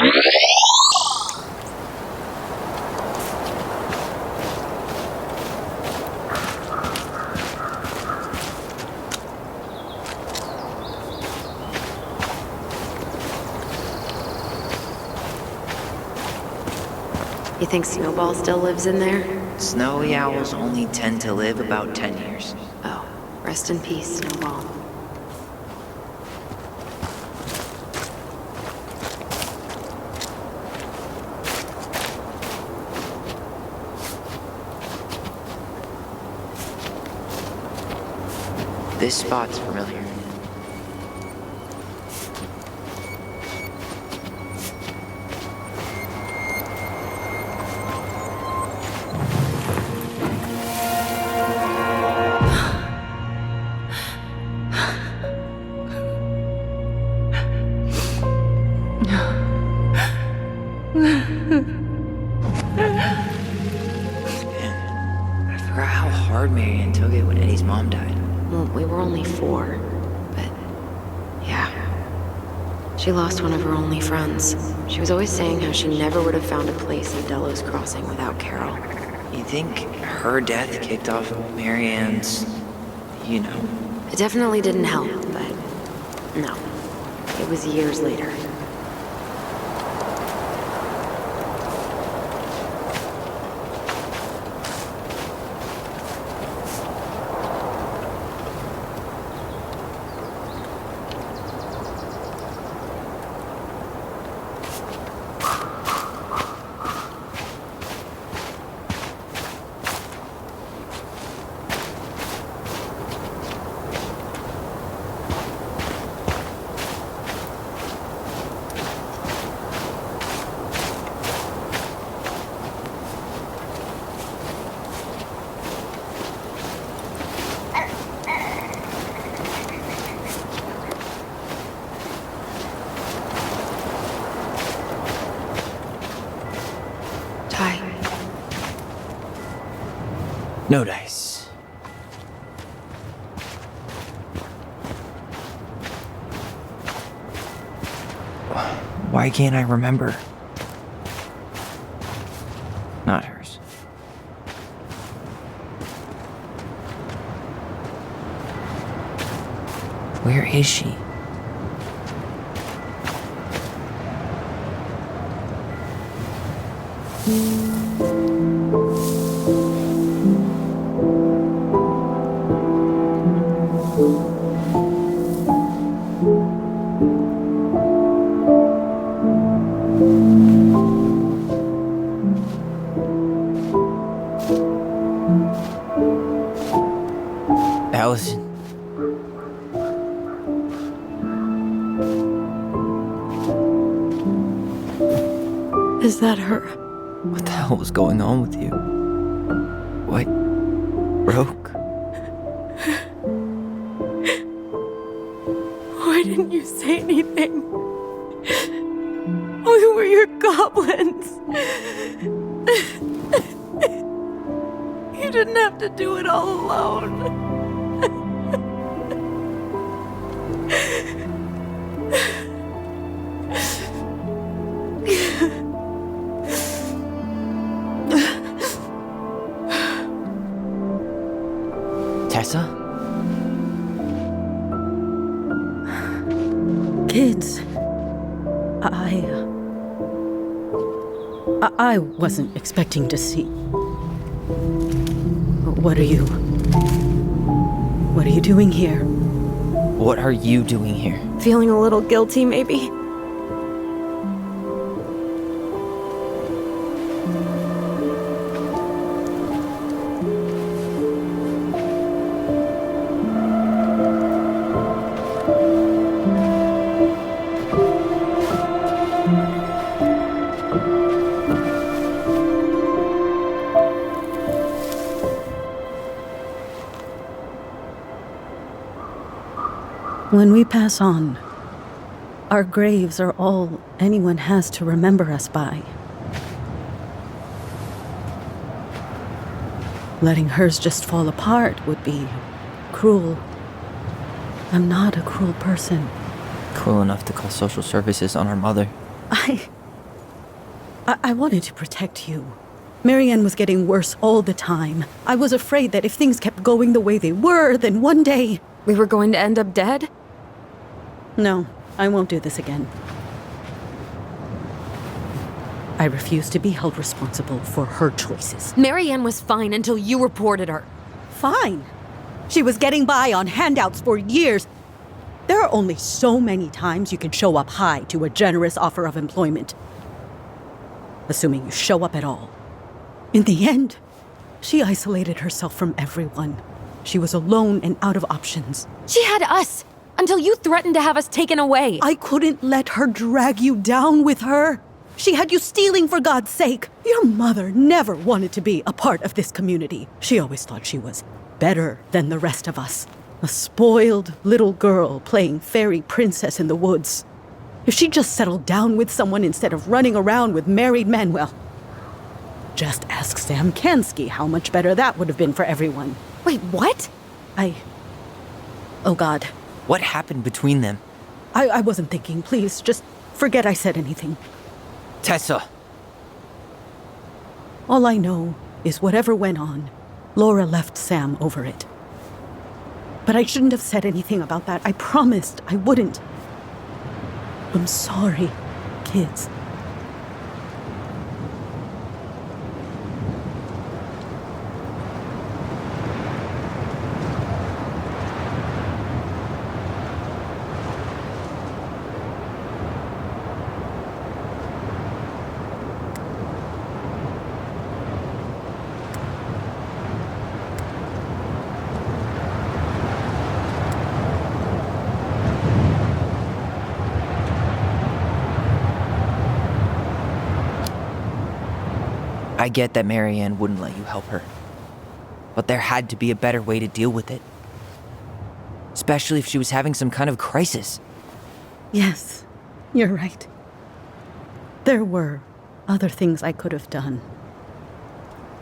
You think Snowball still lives in there? Snowy owls only tend to live about 10 years. Oh, rest in peace, Snowball. This spot's familiar. I forgot how hard Marianne took it when Eddie's mom died. Well, we were only 4, but yeah. She lost one of her only friends. She was always saying how she never would have found a place in Delos Crossing without Carol. You think her death kicked off Marianne's, It definitely didn't help, but no. It was years later. No dice. Why can't I remember? Not hers. Where is she? Alyson. Is that her? What the hell was going on with you? What broke? Why didn't you say anything? We were your goblins. You didn't have to do it all alone. Tessa? Kids, I wasn't expecting to see. What are you doing here? What are you doing here? Feeling a little guilty, maybe? When we pass on, our graves are all anyone has to remember us by. Letting hers just fall apart would be cruel. I'm not a cruel person. Cruel enough to call social services on our mother. I wanted to protect you. Marianne was getting worse all the time. I was afraid that if things kept going the way they were, then one day... We were going to end up dead? No, I won't do this again. I refuse to be held responsible for her choices. Marianne was fine until you reported her. Fine. She was getting by on handouts for years. There are only so many times you can show up high to a generous offer of employment. Assuming you show up at all. In the end, she isolated herself from everyone. She was alone and out of options. She had us, until you threatened to have us taken away. I couldn't let her drag you down with her. She had you stealing for God's sake. Your mother never wanted to be a part of this community. She always thought she was better than the rest of us. A spoiled little girl playing fairy princess in the woods. If she just settled down with someone instead of running around with married men, well, just ask Sam Kansky how much better that would have been for everyone. Wait, what? Oh God. What happened between them? I wasn't thinking. Please, just forget I said anything. Tessa! All I know is whatever went on, Laura left Sam over it. But I shouldn't have said anything about that. I promised I wouldn't. I'm sorry, kids. I get that Marianne wouldn't let you help her. But there had to be a better way to deal with it. Especially if she was having some kind of crisis. Yes, you're right. There were other things I could have done.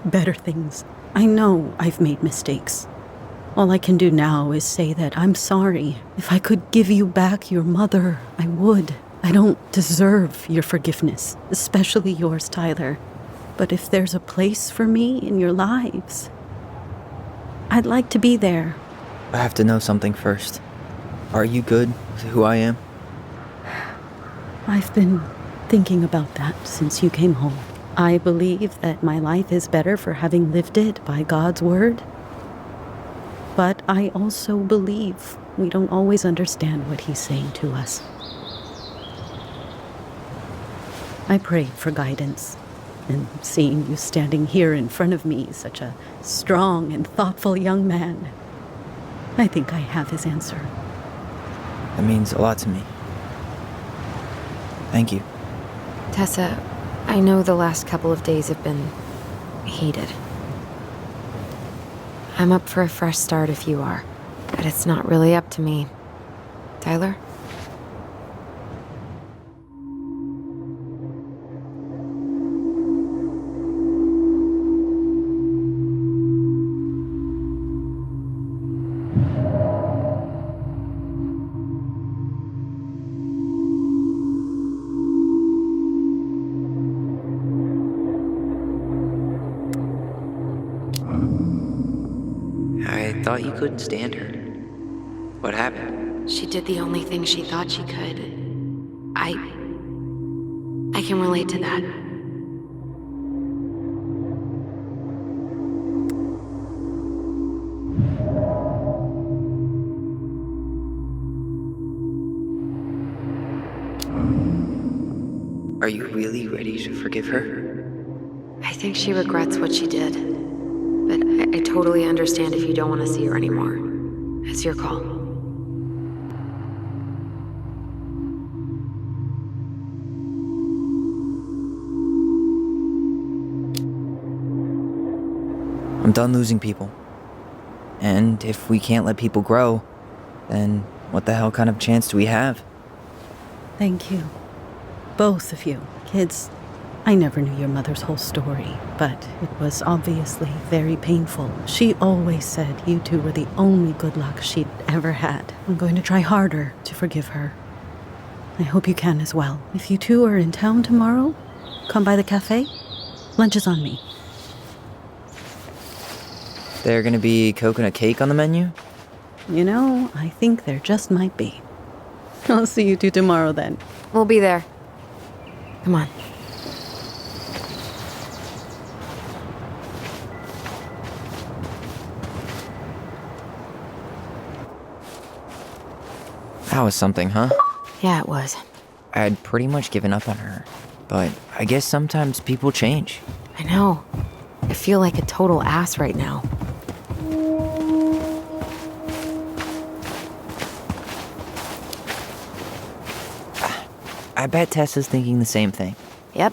Better things. I know I've made mistakes. All I can do now is say that I'm sorry. If I could give you back your mother, I would. I don't deserve your forgiveness, especially yours, Tyler. But if there's a place for me in your lives, I'd like to be there. I have to know something first. Are you good with who I am? I've been thinking about that since you came home. I believe that my life is better for having lived it by God's word. But I also believe we don't always understand what He's saying to us. I prayed for guidance. And seeing you standing here in front of me, such a strong and thoughtful young man, I think I have His answer. That means a lot to me. Thank you. Tessa, I know the last couple of days have been heated. I'm up for a fresh start if you are, but it's not really up to me. Tyler? I thought you couldn't stand her. What happened? She did the only thing she thought she could. I can relate to that. Are you really ready to forgive her? I think she regrets what she did. But I totally understand if you don't want to see her anymore. It's your call. I'm done losing people. And if we can't let people grow, then what the hell kind of chance do we have? Thank you. Both of you. Kids, I never knew your mother's whole story, but it was obviously very painful. She always said you two were the only good luck she'd ever had. I'm going to try harder to forgive her. I hope you can as well. If you two are in town tomorrow, come by the cafe? Lunch is on me. There gonna be coconut cake on the menu? You know, I think there just might be. I'll see you two tomorrow then. We'll be there. Come on. That was something, huh? Yeah, it was. I had pretty much given up on her, but I guess sometimes people change. I know. I feel like a total ass right now. I bet Tessa's thinking the same thing. Yep.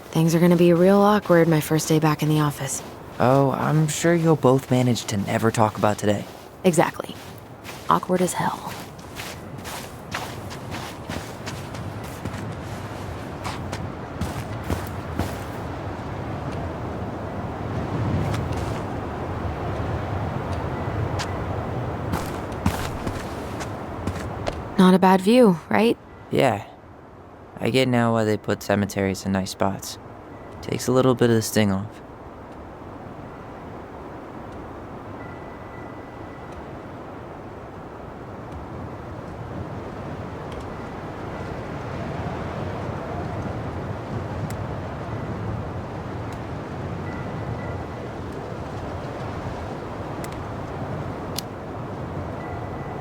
Things are gonna be real awkward my first day back in the office. Oh, I'm sure you'll both manage to never talk about today. Exactly. Awkward as hell. Not a bad view, right? Yeah. I get now why they put cemeteries in nice spots. Takes a little bit of the sting off.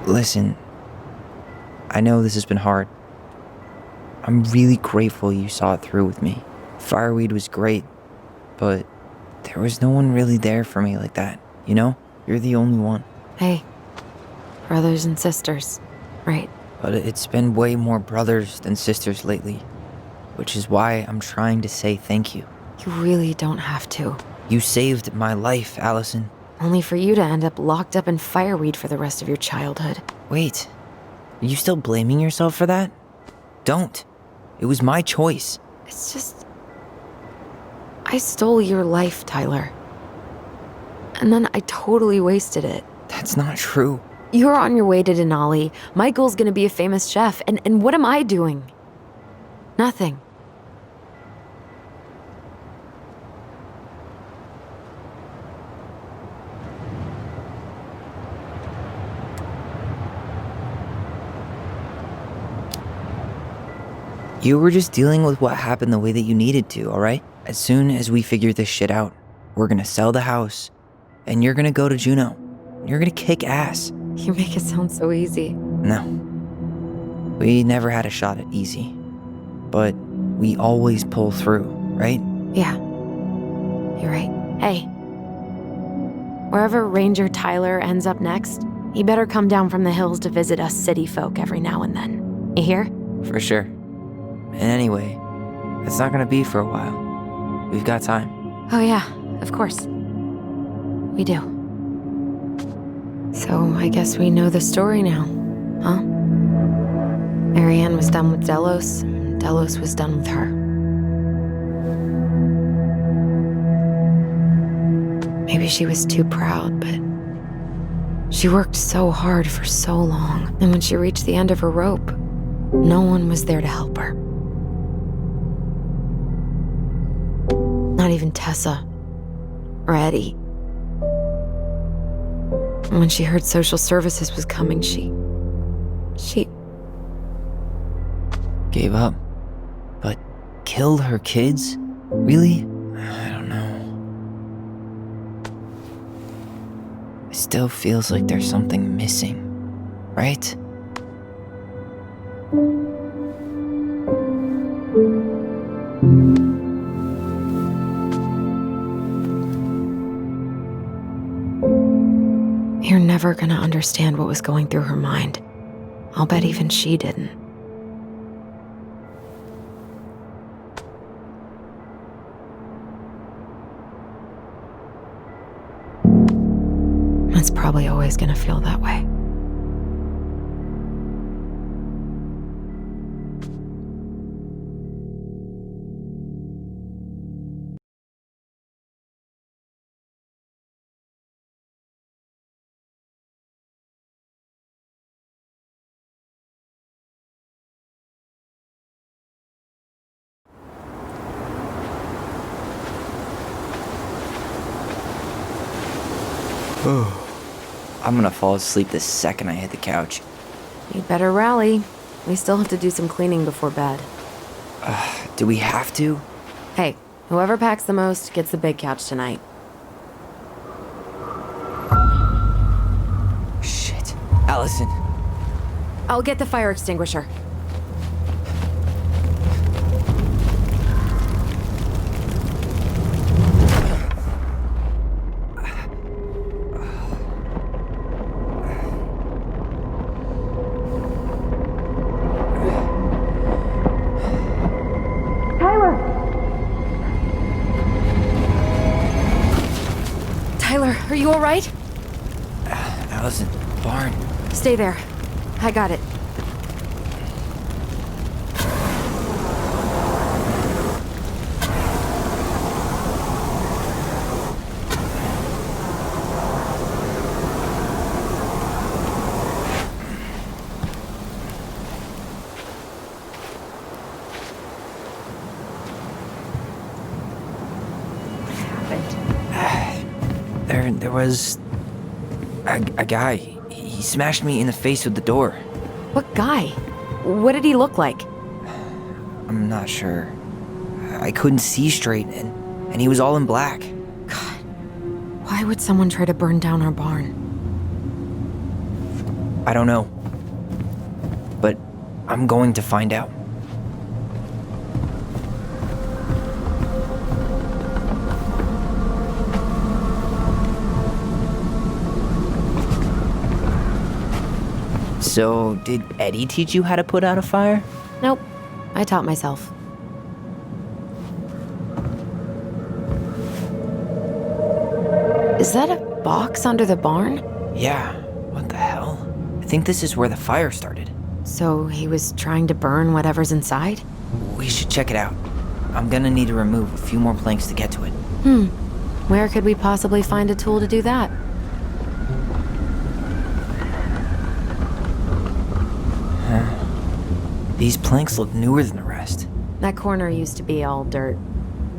Listen, I know this has been hard. I'm really grateful you saw it through with me. Fireweed was great, but there was no one really there for me like that, you know? You're the only one. Hey, brothers and sisters, right? But it's been way more brothers than sisters lately, which is why I'm trying to say thank you. You really don't have to. You saved my life, Alyson. Only for you to end up locked up in fireweed for the rest of your childhood. Wait, are you still blaming yourself for that? Don't. It was my choice. It's just... I stole your life, Tyler. And then I totally wasted it. That's not true. You're on your way to Denali. Michael's gonna be a famous chef. And what am I doing? Nothing. You were just dealing with what happened the way that you needed to, alright? As soon as we figure this shit out, we're gonna sell the house, and you're gonna go to Juneau. You're gonna kick ass. You make it sound so easy. No. We never had a shot at easy. But we always pull through, right? Yeah. You're right. Hey. Wherever Ranger Tyler ends up next, he better come down from the hills to visit us city folk every now and then. You hear? For sure. And anyway, it's not gonna be for a while. We've got time. Oh yeah, of course. We do. So I guess we know the story now, huh? Marianne was done with Delos, and Delos was done with her. Maybe she was too proud, but she worked so hard for so long, and when she reached the end of her rope, no one was there to help her. Not even Tessa or Eddie. And when she heard social services was coming, she Gave up. But killed her kids? Really? I don't know. It still feels like there's something missing, right? You're never gonna understand what was going through her mind. I'll bet even she didn't. It's probably always gonna feel that way. I'm gonna fall asleep the second I hit the couch. You better rally. We still have to do some cleaning before bed. Do we have to? Hey, whoever packs the most gets the big couch tonight. Shit. Alyson. I'll get the fire extinguisher. Tyler, are you all right? Alyson, barn. Stay there. I got it. There was a guy. He smashed me in the face with the door. What guy? What did he look like? I'm not sure. I couldn't see straight, and he was all in black. God, why would someone try to burn down our barn? I don't know. But I'm going to find out. So, did Eddie teach you how to put out a fire? Nope, I taught myself. Is that a box under the barn? Yeah, what the hell? I think this is where the fire started. So he was trying to burn whatever's inside? We should check it out. I'm gonna need to remove a few more planks to get to it. Where could we possibly find a tool to do that? These planks look newer than the rest. That corner used to be all dirt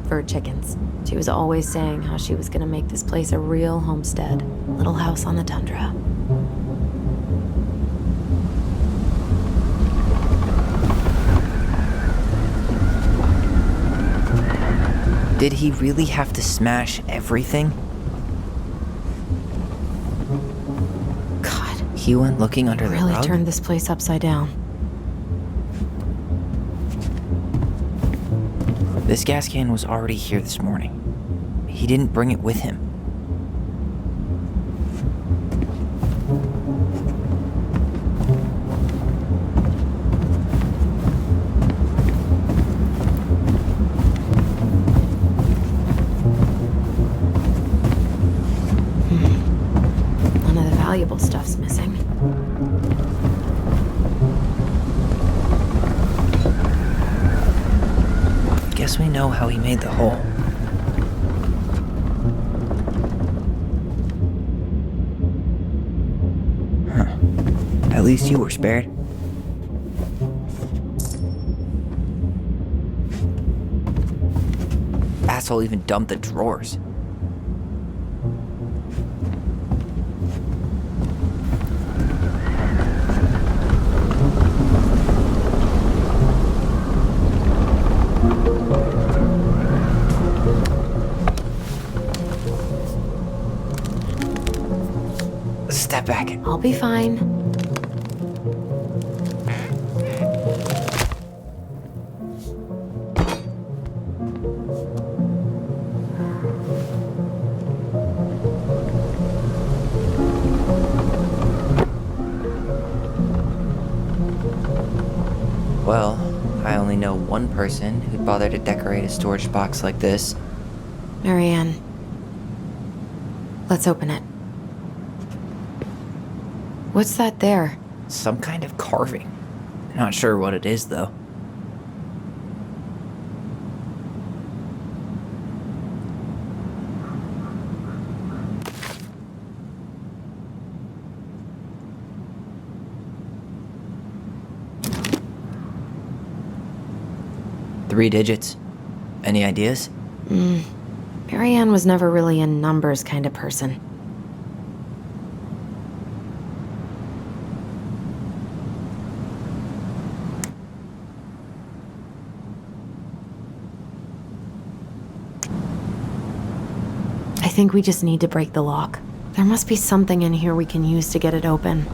for chickens. She was always saying how she was gonna make this place a real homestead. Little house on the tundra. Did he really have to smash everything? God, He went looking under the really rug? turned this place upside down. This gas can was already here this morning. He didn't bring it with him. None of the valuable stuff's missing. Guess we know how he made the hole. At least you were spared. Asshole even dumped the drawers. Step back. I'll be fine. Well, I only know one person who'd bother to decorate a storage box like this. Marianne. Let's open it. What's that there? Some kind of carving. Not sure what it is, though. Three digits. Any ideas? Marianne was never really a numbers kind of person. I think we just need to break the lock. There must be something in here we can use to get it open,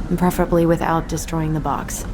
and preferably without destroying the box.